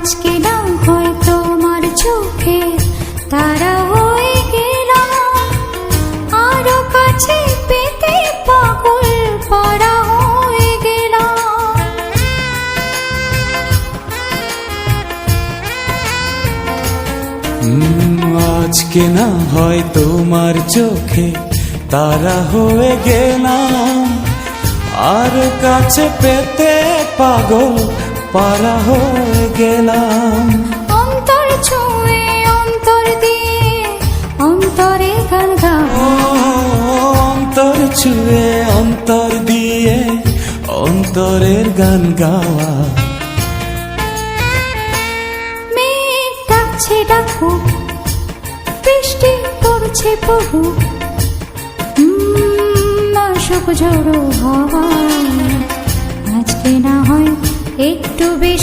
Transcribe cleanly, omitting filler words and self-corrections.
আজকে না হয় তোমার চোখে তারা হয়ে গেলাম, আরো কাছে পেতে পাগল পারা হয়ে গেলাম। আজকে না হয় তোমার চোখে তারা হয়ে গেলাম, আর কাছে পেতে পাগল পারা হয়ে গেলাম। অন্তর ছুঁয়ে অন্তর দিয়ে অন্তরে গান গাওয়া, অন্তর ছুঁয়ে অন্তর দিয়ে অন্তরের গান গাওয়া। মেঘ ডাকছে ডাকুক, বৃষ্টি পড়ছে পড়ুক, আসুক ঝোড়ো হাওয়া। আজকে না হয় একটু বেশি